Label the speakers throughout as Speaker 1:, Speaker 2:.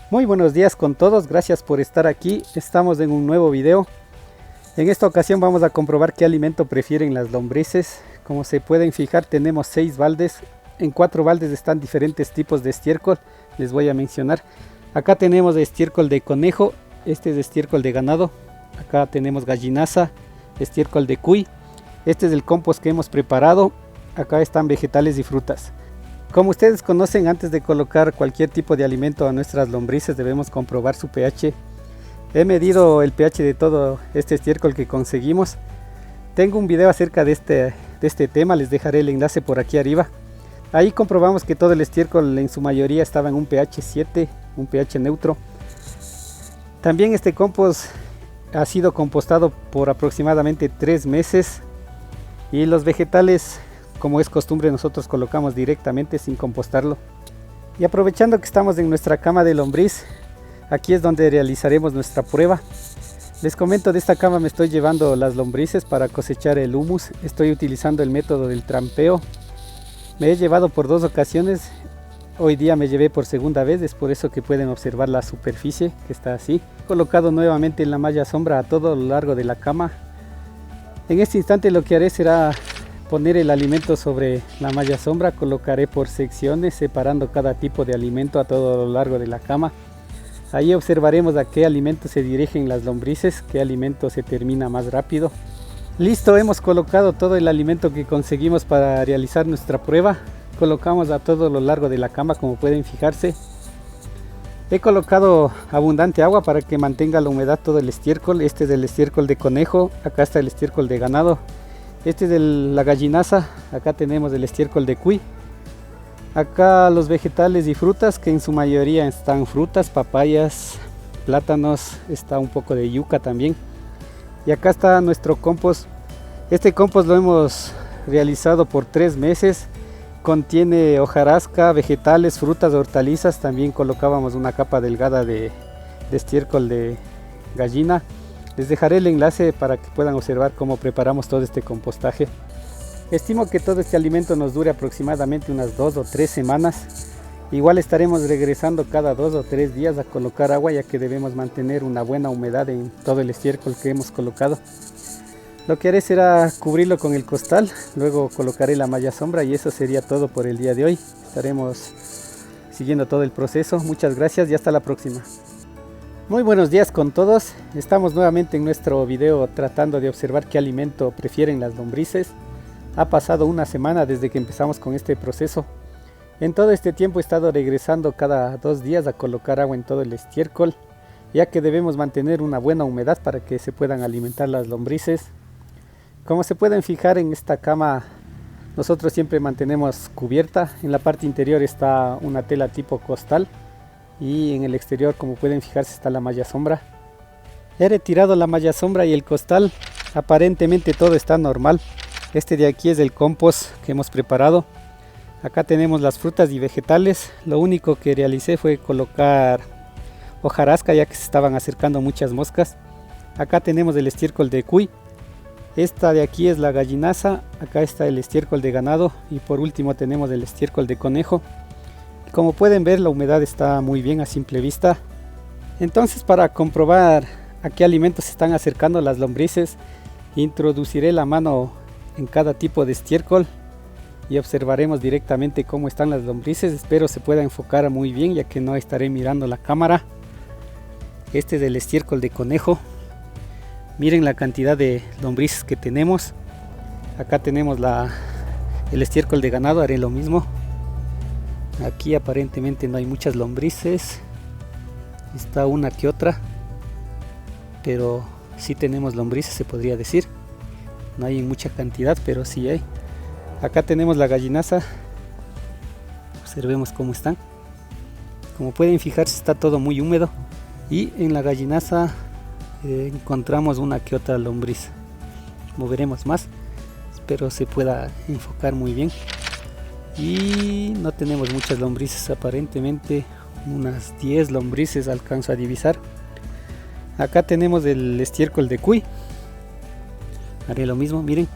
Speaker 1: Muy buenos días con todos, gracias por estar aquí. Estamos en un nuevo video. En esta ocasión vamos a comprobar qué alimento prefieren las lombrices. Como se pueden fijar, tenemos 6 baldes. En 4 baldes están diferentes tipos de estiércol. Les voy a mencionar. Acá tenemos estiércol de conejo, este es estiércol de ganado. Acá tenemos gallinaza, estiércol de cuy. Este es el compost que hemos preparado. Acá están vegetales y frutas. Como ustedes conocen, antes de colocar cualquier tipo de alimento a nuestras lombrices debemos comprobar su pH. He medido el pH de todo este estiércol que conseguimos. Tengo un video acerca de este tema, les dejaré el enlace por aquí arriba. Ahí comprobamos que todo el estiércol en su mayoría estaba en un pH 7, un pH neutro. También este compost ha sido compostado por aproximadamente 3 meses. Y los vegetales, como es costumbre, nosotros colocamos directamente sin compostarlo. Y aprovechando que estamos en nuestra cama de lombriz, aquí es donde realizaremos nuestra prueba. Les comento, de esta cama me estoy llevando las lombrices para cosechar el humus. Estoy utilizando el método del trampeo. Me he llevado por 2 ocasiones. Hoy día me llevé por segunda vez, es por eso que pueden observar la superficie que está así. He colocado nuevamente en la malla sombra a todo lo largo de la cama. En este instante lo que haré será poner el alimento sobre la malla sombra. Colocaré por secciones, separando cada tipo de alimento a todo lo largo de la cama. Ahí observaremos a qué alimento se dirigen las lombrices, qué alimento se termina más rápido. Listo, hemos colocado todo el alimento que conseguimos para realizar nuestra prueba. Colocamos a todo lo largo de la cama, como pueden fijarse. He colocado abundante agua para que mantenga la humedad todo el estiércol. Este es el estiércol de conejo, acá está el estiércol de ganado. Este es la gallinaza, acá tenemos el estiércol de cuy. Acá los vegetales y frutas, que en su mayoría están frutas, papayas, plátanos, está un poco de yuca también. Y acá está nuestro compost. Este compost lo hemos realizado por 3 meses. Contiene hojarasca, vegetales, frutas, hortalizas. También colocábamos una capa delgada de estiércol de gallina. Les dejaré el enlace para que puedan observar cómo preparamos todo este compostaje. Estimo que todo este alimento nos dure aproximadamente unas 2 o 3 semanas. Igual estaremos regresando cada 2 o 3 días a colocar agua, ya que debemos mantener una buena humedad en todo el estiércol que hemos colocado. Lo que haré será cubrirlo con el costal, luego colocaré la malla sombra y eso sería todo por el día de hoy. Estaremos siguiendo todo el proceso. Muchas gracias y hasta la próxima. Muy buenos días con todos. Estamos nuevamente en nuestro video tratando de observar qué alimento prefieren las lombrices. Ha pasado una semana desde que empezamos con este proceso. En todo este tiempo he estado regresando cada 2 días a colocar agua en todo el estiércol, ya que debemos mantener una buena humedad para que se puedan alimentar las lombrices. Como se pueden fijar, en esta cama nosotros siempre mantenemos cubierta. En la parte interior está una tela tipo costal y en el exterior, como pueden fijarse, está la malla sombra. He retirado la malla sombra y el costal. Aparentemente todo está normal. Este de aquí es el compost que hemos preparado. Acá tenemos las frutas y vegetales. Lo único que realicé fue colocar hojarasca, ya que se estaban acercando muchas moscas. Acá tenemos el estiércol de cuy. Esta de aquí es la gallinaza. Acá está el estiércol de ganado. Y por último tenemos el estiércol de conejo. Como pueden ver, la humedad está muy bien a simple vista. Entonces, para comprobar a qué alimentos se están acercando las lombrices, introduciré la mano en cada tipo de estiércol y observaremos directamente cómo están las lombrices. Espero se pueda enfocar muy bien, ya que no estaré mirando la cámara. Este es el estiércol de conejo. Miren la cantidad de lombrices que tenemos. Acá tenemos el estiércol de ganado, haré lo mismo. Aquí aparentemente no hay muchas lombrices. Está una que otra, pero sí tenemos lombrices, se podría decir. No hay en mucha cantidad, pero sí hay. Acá tenemos la gallinaza. Observemos cómo están. Como pueden fijarse, está todo muy húmedo. Y en la gallinaza encontramos una que otra lombriz. Moveremos más. Espero se pueda enfocar muy bien. Y no tenemos muchas lombrices, aparentemente unas 10 lombrices alcanzo a divisar. Acá tenemos el estiércol de cuy. Haré lo mismo, miren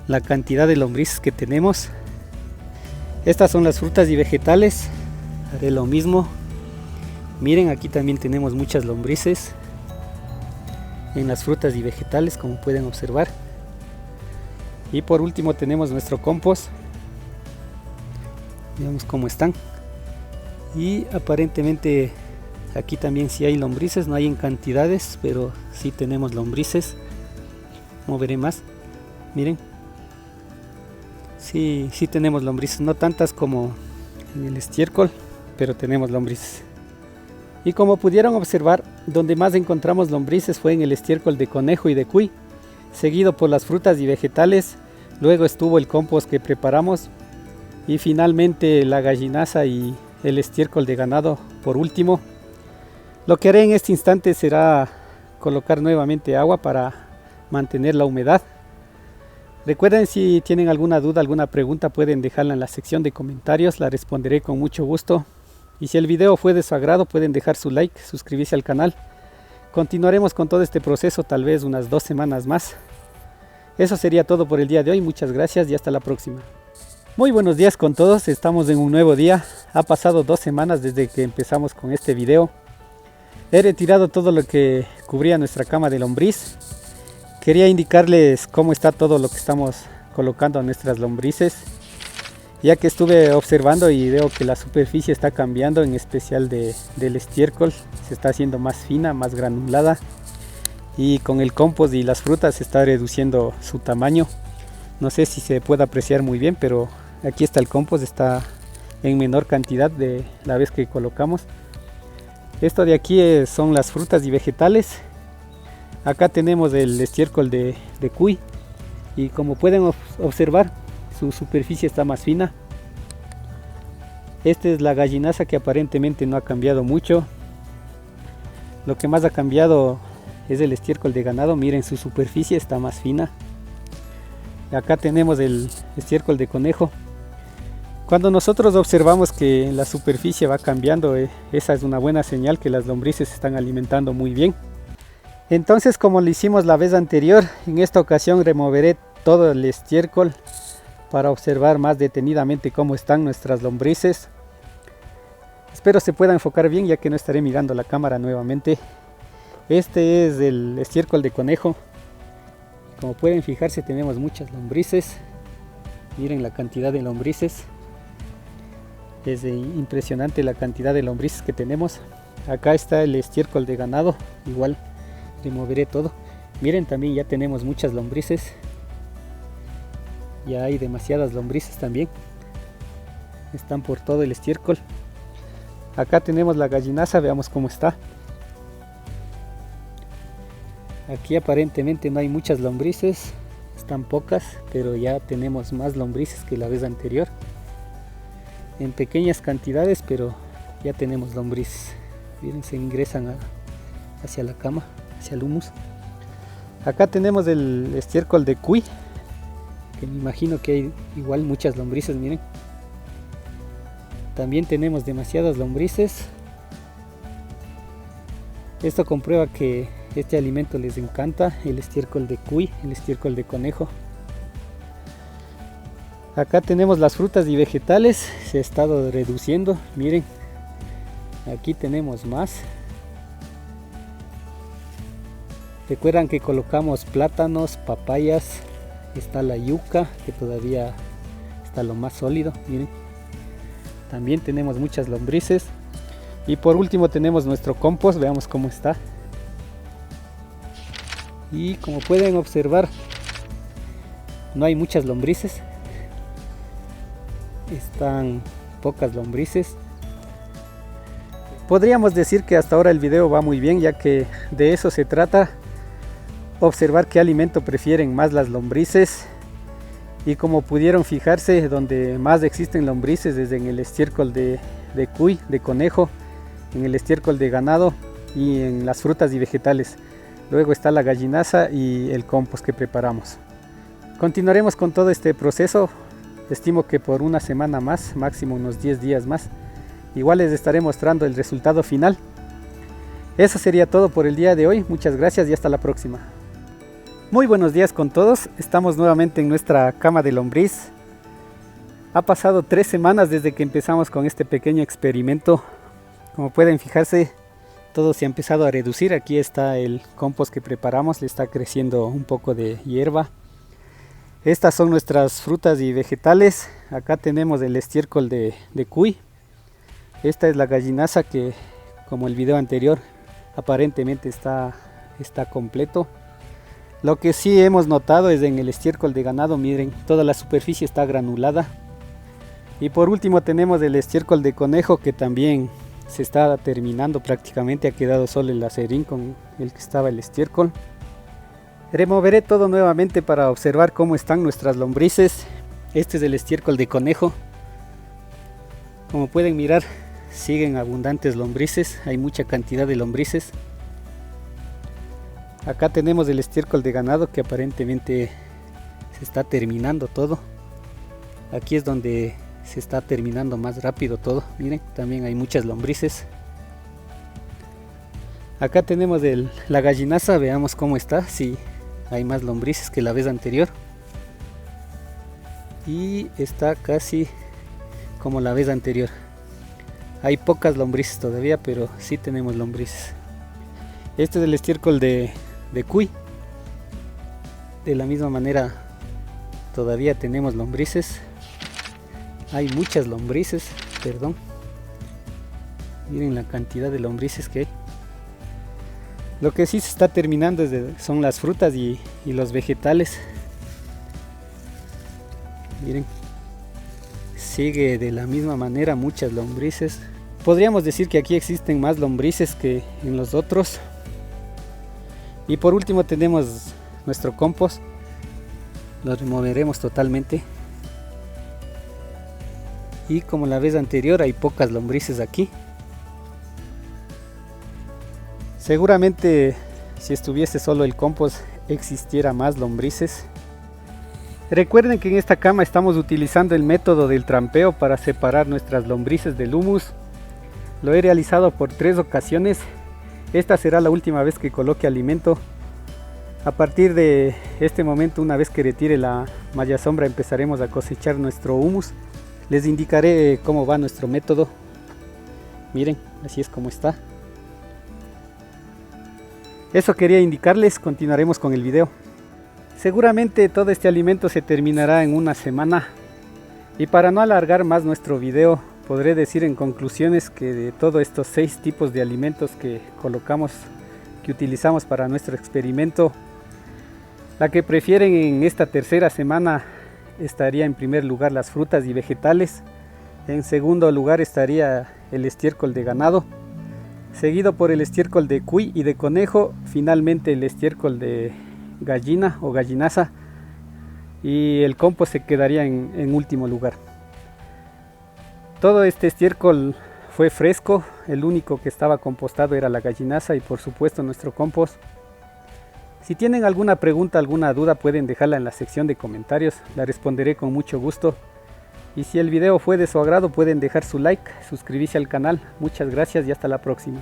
Speaker 1: la cantidad de lombrices que tenemos. Estas son las frutas y vegetales. Haré lo mismo. Miren, aquí también tenemos muchas lombrices en las frutas y vegetales, como pueden observar. Y por último tenemos nuestro compost. Veamos cómo están. Y aparentemente aquí también sí hay lombrices, no hay en cantidades, pero sí tenemos lombrices. Moveré más. Miren. Sí tenemos lombrices, no tantas como en el estiércol, pero tenemos lombrices. Y como pudieron observar, donde más encontramos lombrices fue en el estiércol de conejo y de cuy, seguido por las frutas y vegetales. Luego estuvo el compost que preparamos y finalmente la gallinaza y el estiércol de ganado por último. Lo que haré en este instante será colocar nuevamente agua para mantener la humedad. Recuerden, si tienen alguna duda, alguna pregunta, pueden dejarla en la sección de comentarios, la responderé con mucho gusto. Y si el video fue de su agrado, pueden dejar su like, suscribirse al canal. Continuaremos con todo este proceso tal vez unas 2 semanas más. Eso sería todo por el día de hoy. Muchas gracias y hasta la próxima. Muy buenos días con todos. Estamos en un nuevo día. Ha pasado 2 semanas desde que empezamos con este video. He retirado todo lo que cubría nuestra cama de lombriz. Quería indicarles cómo está todo lo que estamos colocando a nuestras lombrices, ya que estuve observando y veo que la superficie está cambiando, en especial del estiércol. Se está haciendo más fina, más granulada, y con el compost y las frutas se está reduciendo su tamaño. No sé si se puede apreciar muy bien, pero aquí está el compost, está en menor cantidad de la vez que colocamos. Esto de aquí son las frutas y vegetales. Acá tenemos el estiércol de cuy y como pueden observar, su superficie está más fina. Esta es la gallinaza, que aparentemente no ha cambiado mucho. Lo que más ha cambiado es el estiércol de ganado. Miren, su superficie está más fina. Acá tenemos el estiércol de conejo. Cuando nosotros observamos que la superficie va cambiando, esa es una buena señal que las lombrices se están alimentando muy bien. Entonces, como lo hicimos la vez anterior, en esta ocasión removeré todo el estiércol para observar más detenidamente cómo están nuestras lombrices. Espero se pueda enfocar bien, ya que no estaré mirando la cámara nuevamente. Este es el estiércol de conejo. Como pueden fijarse, tenemos muchas lombrices. Miren la cantidad de lombrices. Es impresionante la cantidad de lombrices que tenemos. Acá está el estiércol de ganado, igual removeré todo. Miren, también ya tenemos muchas lombrices. Ya hay demasiadas lombrices también. Están por todo el estiércol. Acá tenemos la gallinaza, veamos cómo está. Aquí aparentemente no hay muchas lombrices, están pocas, pero ya tenemos más lombrices que la vez anterior. En pequeñas cantidades, pero ya tenemos lombrices. Miren, se ingresan hacia la cama, hacia el humus. Acá tenemos el estiércol de cuy, que me imagino que hay igual muchas lombrices, miren. También tenemos demasiadas lombrices. Esto comprueba que este alimento les encanta, el estiércol de cuy, el estiércol de conejo. Acá tenemos las frutas y vegetales, se ha estado reduciendo, miren. Aquí tenemos más. Recuerdan que colocamos plátanos, papayas, está la yuca, que todavía está lo más sólido, miren. También tenemos muchas lombrices. Y por último tenemos nuestro compost, veamos cómo está. Y como pueden observar, no hay muchas lombrices. Están pocas lombrices. Podríamos decir que hasta ahora el video va muy bien, ya que de eso se trata. Observar qué alimento prefieren más las lombrices. Y como pudieron fijarse, donde más existen lombrices es en el estiércol de cuy, de conejo, en el estiércol de ganado y en las frutas y vegetales. Luego está la gallinaza y el compost que preparamos. Continuaremos con todo este proceso. Estimo que por una semana más, máximo unos 10 días más. Igual les estaré mostrando el resultado final. Eso sería todo por el día de hoy. Muchas gracias y hasta la próxima. Muy buenos días con todos. Estamos nuevamente en nuestra cama de lombriz. Ha pasado 3 semanas desde que empezamos con este pequeño experimento. Como pueden fijarse, todo se ha empezado a reducir. Aquí está el compost que preparamos, le está creciendo un poco de hierba. Estas son nuestras frutas y vegetales. Acá tenemos el estiércol de cuy. Esta es la gallinaza que, como el video anterior, aparentemente está completo. Lo que sí hemos notado es en el estiércol de ganado, miren, toda la superficie está granulada. Y por último tenemos el estiércol de conejo, que también se está terminando prácticamente, ha quedado solo el acerín con el que estaba el estiércol. Removeré todo nuevamente para observar cómo están nuestras lombrices. Este es el estiércol de conejo. Como pueden mirar, siguen abundantes lombrices, hay mucha cantidad de lombrices. Acá tenemos el estiércol de ganado que aparentemente se está terminando todo. Aquí es donde se está terminando más rápido todo. Miren, también hay muchas lombrices. Acá tenemos la gallinaza, veamos cómo está, si hay más lombrices que la vez anterior. Y está casi como la vez anterior. Hay pocas lombrices todavía, pero sí tenemos lombrices. Este es el estiércol de cuy. De la misma manera todavía tenemos lombrices. Hay muchas lombrices, perdón. Miren la cantidad de lombrices que hay. Lo que sí se está terminando son las frutas y los vegetales. Miren, sigue de la misma manera, muchas lombrices. Podríamos decir que aquí existen más lombrices que en los otros. Y por último tenemos nuestro compost. Lo removeremos totalmente. Y como la vez anterior, hay pocas lombrices aquí. Seguramente si estuviese solo el compost existiera más lombrices. Recuerden que en esta cama estamos utilizando el método del trampeo para separar nuestras lombrices del humus. Lo he realizado por 3 ocasiones. Esta será la última vez que coloque alimento. A partir de este momento, una vez que retire la malla sombra, empezaremos a cosechar nuestro humus. Les indicaré cómo va nuestro método. Miren, así es como está. Eso quería indicarles, continuaremos con el video. Seguramente todo este alimento se terminará en una semana. Y para no alargar más nuestro video, podré decir en conclusiones que de todos estos 6 tipos de alimentos que colocamos, que utilizamos para nuestro experimento, la que prefieren en esta tercera semana estaría en primer lugar las frutas y vegetales. En segundo lugar estaría el estiércol de ganado, seguido por el estiércol de cuy y de conejo, finalmente el estiércol de gallina o gallinaza, y el compost se quedaría en último lugar. Todo este estiércol fue fresco, el único que estaba compostado era la gallinaza y por supuesto nuestro compost. Si tienen alguna pregunta, alguna duda, pueden dejarla en la sección de comentarios, la responderé con mucho gusto. Y si el video fue de su agrado, pueden dejar su like, suscribirse al canal. Muchas gracias y hasta la próxima.